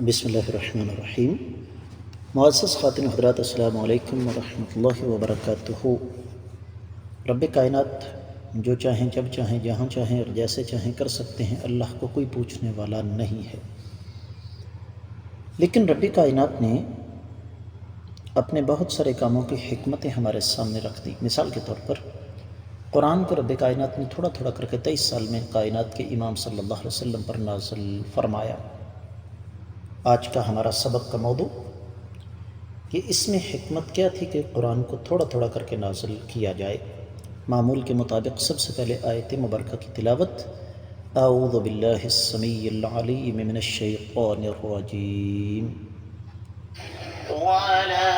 بسم اللہ الرحمن الرحیم۔ معزز خواتین حضرات، السلام علیکم ورحمۃ اللہ وبرکاتہ۔ رب کائنات جو چاہیں جب چاہیں جہاں چاہیں اور جیسے چاہیں کر سکتے ہیں، اللہ کو کوئی پوچھنے والا نہیں ہے۔ لیکن رب کائنات نے اپنے بہت سارے کاموں کی حکمتیں ہمارے سامنے رکھ دی۔ مثال کے طور پر قرآن کو رب کائنات نے تھوڑا تھوڑا کر کے 23 سال میں کائنات کے امام صلی اللہ علیہ وسلم پر نازل فرمایا۔ آج کا ہمارا سبق کا موضوع کہ اس میں حکمت کیا تھی کہ قرآن کو تھوڑا تھوڑا کر کے نازل کیا جائے۔ معمول کے مطابق سب سے پہلے آیت مبارکہ کی تلاوت۔ اعوذ باللہ السمیع العلیم من الشیطان الرجیم۔ ولا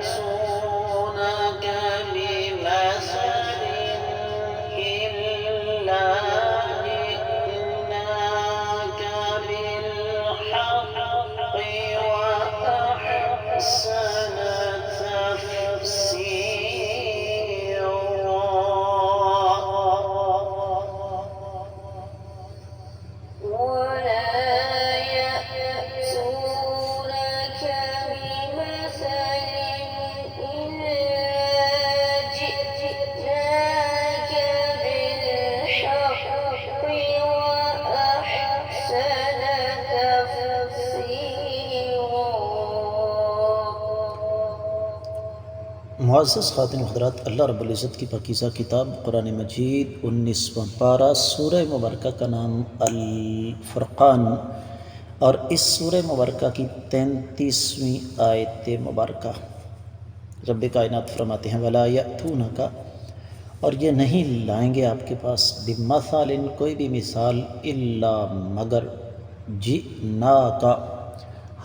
يأتونك بمثل إلا جئناك بالحق وأحسن معزز خواتین و حضرات، اللہ رب العزت کی پاکیزہ کتاب قرآن مجید 19واں پارہ، سورہ مبارکہ کا نام الفرقان، اور اس سورہ مبارکہ کی 33ویں آیت مبارکہ۔ رب کائنات فرماتے ہیں وَلَا يَأْتُونَكَ، اور یہ نہیں لائیں گے آپ کے پاس بِمَثَلٍ، کوئی بھی مثال، إِلَّا مگر جِئْنَاكَ،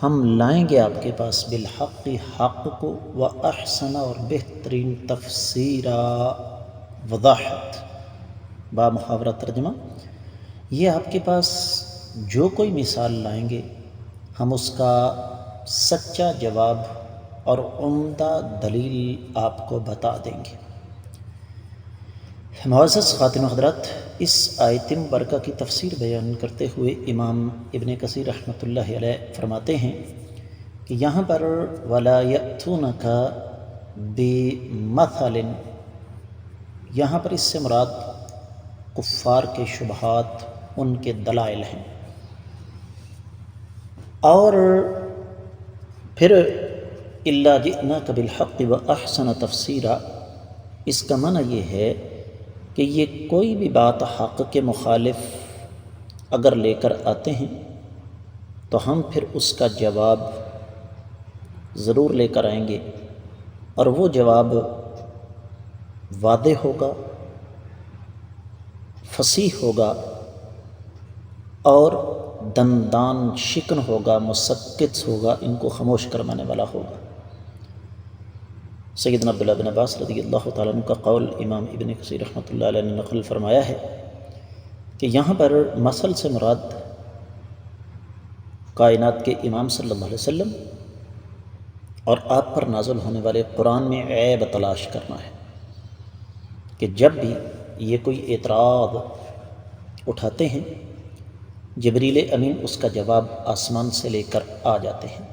ہم لائیں گے آپ کے پاس بالحق، حق کو، وَأَحْسَنَ، اور بہترین تفسیرا، وضاحت، با محاورہ ترجمہ۔ یہ آپ کے پاس جو کوئی مثال لائیں گے ہم اس کا سچا جواب اور عمدہ دلیل آپ کو بتا دیں گے۔ معزز خواتین و حضرات، اس آیت مبارکہ کی تفسیر بیان کرتے ہوئے امام ابن کثیر رحمۃ اللہ علیہ فرماتے ہیں کہ یہاں پر وَلَا يَأْتُونَكَ بِمَثَلٍ، یہاں پر اس سے مراد کفار کے شبہات، ان کے دلائل ہیں، اور پھر إِلَّا جِئْنَاكَ بِالْحَقِّ وَأَحْسَنَ تَفْسِيرًا، اس کا معنی یہ ہے کہ یہ کوئی بھی بات حق کے مخالف اگر لے کر آتے ہیں تو ہم پھر اس کا جواب ضرور لے کر آئیں گے، اور وہ جواب واضح ہوگا، فصیح ہوگا، اور دندان شکن ہوگا، مسکت ہوگا، ان کو خاموش کروانے والا ہوگا۔ سیدنا عبداللہ بن عباس رضی اللہ تعالیٰ عنہ کا قول امام ابن کثیر رحمۃ اللہ علیہ نے نقل فرمایا ہے کہ یہاں پر مثل سے مراد کائنات کے امام صلی اللہ علیہ وسلم اور آپ پر نازل ہونے والے قرآن میں عیب تلاش کرنا ہے، کہ جب بھی یہ کوئی اعتراض اٹھاتے ہیں جبریل امین اس کا جواب آسمان سے لے کر آ جاتے ہیں۔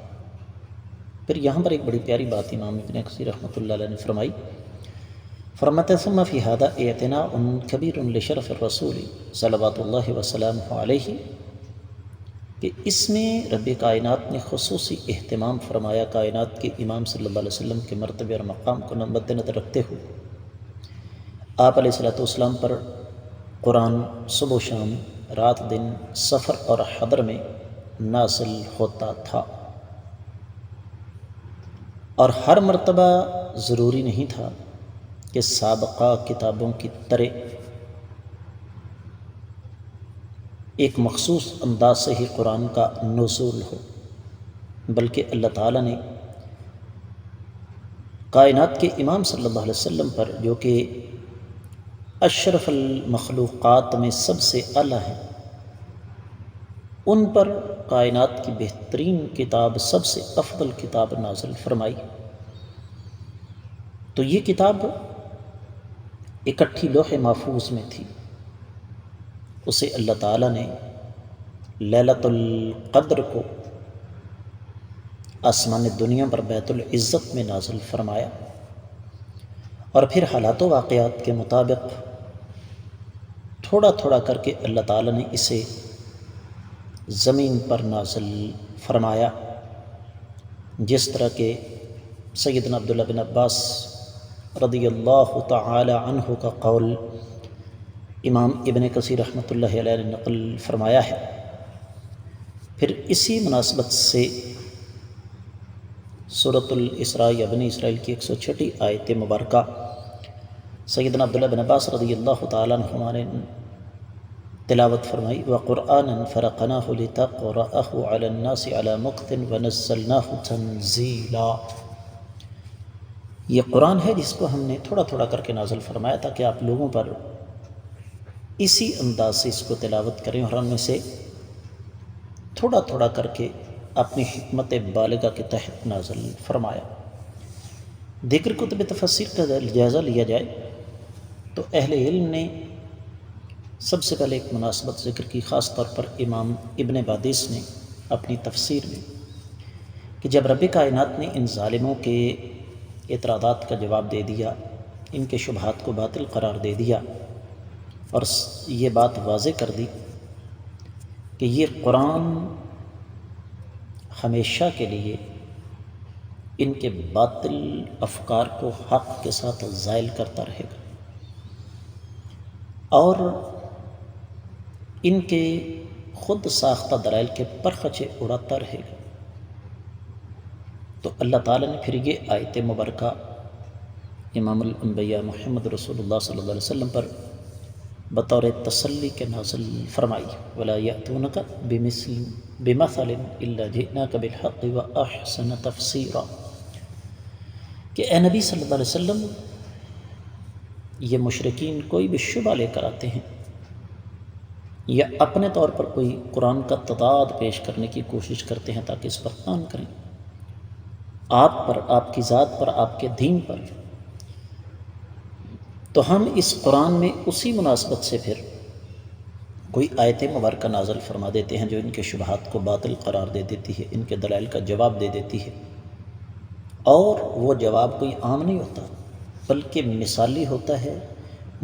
پھر یہاں پر ایک بڑی پیاری بات امام ابن کثیر رحمۃ اللہ علیہ نے فرمائی، فرماتے ثم فی ھذا اعتناء کبیر لشرف الرسول صلوات اللہ وسلامہ علیہ، کہ اس میں رب کائنات نے خصوصی اہتمام فرمایا کائنات کے امام صلی اللہ علیہ وسلم کے مرتبے اور مقام کو مد نظر رکھتے ہوئے۔ آپ علیہ السلام پر قرآن صبح و شام، رات دن، سفر اور حضر میں نازل ہوتا تھا، اور ہر مرتبہ ضروری نہیں تھا کہ سابقہ کتابوں کی طرح ایک مخصوص انداز سے ہی قرآن کا نزول ہو، بلکہ اللہ تعالیٰ نے کائنات کے امام صلی اللہ علیہ وسلم پر، جو کہ اشرف المخلوقات میں سب سے اعلیٰ ہیں، ان پر کائنات کی بہترین کتاب، سب سے افضل کتاب نازل فرمائی۔ تو یہ کتاب اکٹھی لوح محفوظ میں تھی، اسے اللہ تعالیٰ نے لیلۃ القدر کو آسمان دنیا پر بیت العزت میں نازل فرمایا، اور پھر حالات و واقعات کے مطابق تھوڑا تھوڑا کر کے اللہ تعالیٰ نے اسے زمین پر نازل فرمایا، جس طرح کہ سیدنا عبداللہ بن عباس رضی اللہ تعالی عنہ کا قول امام ابن کثیر رحمۃ اللہ علیہ نے نقل فرمایا ہے۔ پھر اسی مناسبت سے سورۃ الاسراء یا بنی اسرائیل کی 106 آیت مبارکہ سیدنا عبداللہ بن عباس رضی اللہ تعالیٰ عنہما نے تلاوت فرمائی، وَقُرْآنًا فَرَقْنَاهُ لِتَقْرَأَهُ عَلَى النَّاسِ عَلَى مُكْثٍ وَنَزَّلْنَاهُ تَنزِيلًا۔ یہ قرآن ہے جس کو ہم نے تھوڑا تھوڑا کر کے نازل فرمایا تاکہ آپ لوگوں پر اسی انداز سے اس کو تلاوت کریں، اور ہم نے سے تھوڑا تھوڑا کر کے اپنی حکمت بالغہ کے تحت نازل فرمایا۔ دیگر کتب تفسیر کا جائزہ لیا جائے تو اہل علم نے سب سے پہلے ایک مناسبت ذکر کی، خاص طور پر امام ابن بادیس نے اپنی تفسیر میں، کہ جب رب کائنات نے ان ظالموں کے اعتراضات کا جواب دے دیا، ان کے شبہات کو باطل قرار دے دیا، اور یہ بات واضح کر دی کہ یہ قرآن ہمیشہ کے لیے ان کے باطل افکار کو حق کے ساتھ زائل کرتا رہے گا، اور ان کے خود ساختہ دلائل کے پرخچے اڑاتا رہے گا۔ تو اللہ تعالیٰ نے پھر یہ آیت مبارکہ امام الانبیاء محمد رسول اللہ صلی اللہ علیہ وسلم پر بطور تسلی کے نازل فرمائی، وَلَا يَأْتُونَكَ بِمَثَلٍ إِلَّا جِئْنَاكَ بِالْحَقِّ وَأَحْسَنَ تَفْسِيرًا، کہ اے نبی صلی اللہ علیہ وسلم، یہ مشرکین کوئی بھی شبہ لے کر آتے ہیں یا اپنے طور پر کوئی قرآن کا تضاد پیش کرنے کی کوشش کرتے ہیں تاکہ اس پر طعن کریں آپ پر، آپ کی ذات پر، آپ کے دین پر، تو ہم اس قرآن میں اسی مناسبت سے پھر کوئی آیت مبارکہ نازل فرما دیتے ہیں جو ان کے شبہات کو باطل قرار دے دیتی ہے، ان کے دلائل کا جواب دے دیتی ہے، اور وہ جواب کوئی عام نہیں ہوتا بلکہ مثالی ہوتا ہے،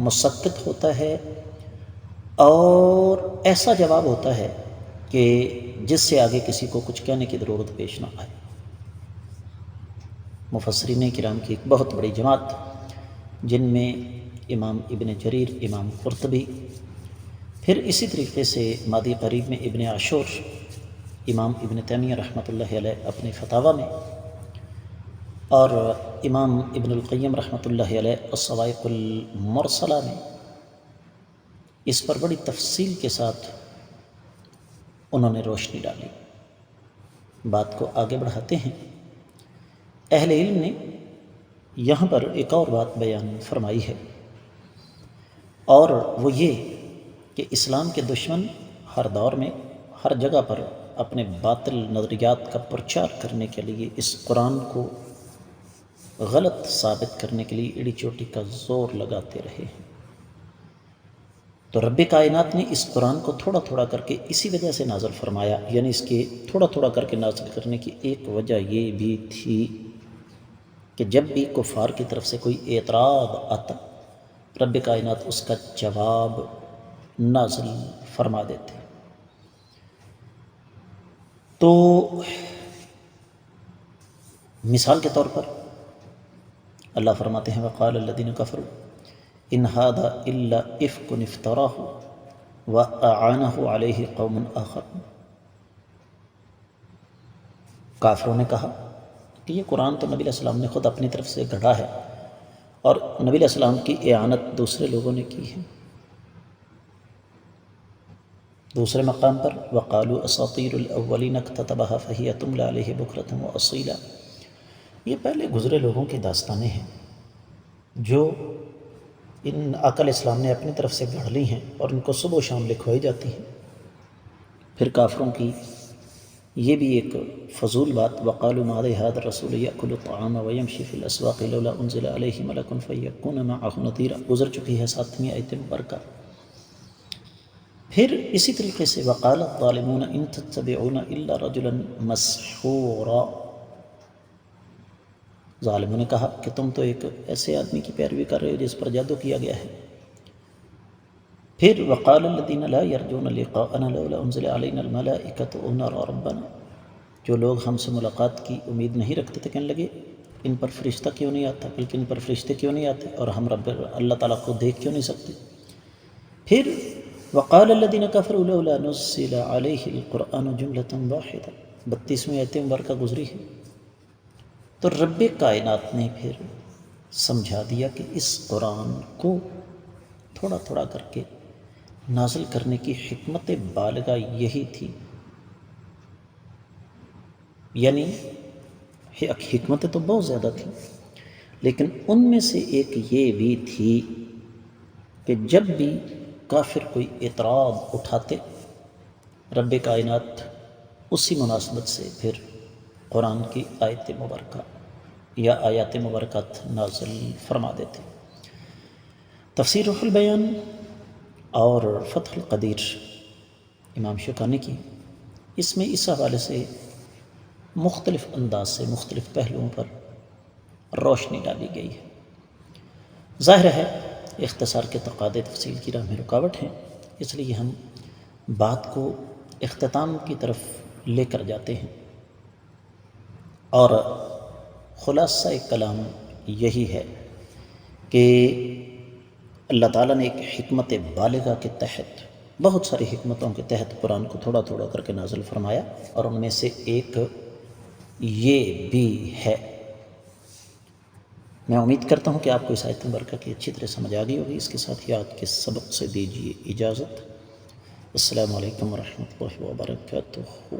مسکت ہوتا ہے، اور ایسا جواب ہوتا ہے کہ جس سے آگے کسی کو کچھ کہنے کی ضرورت پیش نہ آئے۔ مفسرین کرام کی ایک بہت بڑی جماعت، جن میں امام ابن جریر، امام قرطبی، پھر اسی طریقے سے ماضی قریب میں ابن عاشور، امام ابن تیمیہ رحمۃ اللہ علیہ اپنے فتاویٰ میں، اور امام ابن القیم رحمۃ اللہ علیہ الصواعق المرسلہ میں اس پر بڑی تفصیل کے ساتھ انہوں نے روشنی ڈالی۔ بات کو آگے بڑھاتے ہیں، اہل علم نے یہاں پر ایک اور بات بیان فرمائی ہے، اور وہ یہ کہ اسلام کے دشمن ہر دور میں ہر جگہ پر اپنے باطل نظریات کا پرچار کرنے کے لیے اس قرآن کو غلط ثابت کرنے کے لیے ایڑی چوٹی کا زور لگاتے رہے ہیں۔ تو رب کائنات نے اس قرآن کو تھوڑا تھوڑا کر کے اسی وجہ سے نازل فرمایا، یعنی اس کے تھوڑا تھوڑا کر کے نازل کرنے کی ایک وجہ یہ بھی تھی کہ جب بھی کفار کی طرف سے کوئی اعتراض آتا، رب کائنات اس کا جواب نازل فرما دیتے۔ تو مثال کے طور پر اللہ فرماتے ہیں، وقال الذین کفروا ان ھذا الا افک افتراہ واعانہ علیہ قوم آخرون۔ کافروں نے کہا کہ یہ قرآن تو نبی علیہ السلام نے خود اپنی طرف سے گھڑا ہے، اور نبی علیہ السلام کی اعانت دوسرے لوگوں نے کی ہے۔ دوسرے مقام پر وقالوا اساطیر الاولین اکتتبھا فہی تملی علیہ بکرۃ واصیلا، یہ پہلے گزرے لوگوں کی داستانیں ہیں جو ان آقا علیہ السلام نے اپنی طرف سے گھڑ لی ہیں اور ان کو صبح و شام لکھوائی جاتی ہیں۔ پھر کافروں کی یہ بھی ایک فضول بات، وقالوا ما ھذا الرسول یأکل الطعام ویمشی فی الاسواق لولا انزل علیہ ملک فیکون معہ نذیرا، گزر چکی ہے 7ویں آیت مبارکہ۔ پھر اسی طریقے سے وقال الظالمون ان تتبعون الا رجلا مسحورا، ظالموں نے کہا کہ تم تو ایک ایسے آدمی کی پیروی کر رہے ہو جس پر جادو کیا گیا ہے۔ پھر وقال الذین لا یرجون لقاءنا لولا انزل علینا الملائکۃ او نرى ربنا، جو لوگ ہم سے ملاقات کی امید نہیں رکھتے تھے کہنے لگے ان پر فرشتہ کیوں نہیں آتا، بلکہ ان پر فرشتے کیوں نہیں آتے اور ہم اللہ تعالیٰ کو دیکھ کیوں نہیں سکتے۔ پھر وقال الذین کفروا لولا نزل علیہ القرآن جملۃ واحدہ، 32ویں آیت مبارکہ گزری ہے۔ تو رب کائنات نے پھر سمجھا دیا کہ اس قرآن کو تھوڑا تھوڑا کر کے نازل کرنے کی حکمت بالغہ یہی تھی، یعنی حکمتیں تو بہت زیادہ تھیں، لیکن ان میں سے ایک یہ بھی تھی کہ جب بھی کافر کوئی اعتراض اٹھاتے رب کائنات اسی مناسبت سے پھر قرآن کی آیت مبارکہ یا آیات مبارکات نازل فرما دیتے۔ تفسیر روح البیان اور فتح القدیر امام شوکانی کی، اس میں اس حوالے سے مختلف انداز سے مختلف پہلوؤں پر روشنی ڈالی گئی ہے۔ ظاہر ہے اختصار کے تقاضے تفصیل کی راہ میں رکاوٹ ہیں، اس لیے ہم بات کو اختتام کی طرف لے کر جاتے ہیں، اور خلاصہ کلام یہی ہے کہ اللہ تعالیٰ نے ایک حکمت بالغہ کے تحت، بہت ساری حکمتوں کے تحت قرآن کو تھوڑا تھوڑا کر کے نازل فرمایا، اور ان میں سے ایک یہ بھی ہے۔ میں امید کرتا ہوں کہ آپ کو اس آیت مبارکہ کی اچھی طرح سمجھ آ گئی ہوگی۔ اس کے ساتھ ہی آج کے سبق سے دیجیے اجازت۔ السلام علیکم ورحمۃ اللہ وبرکاتہ۔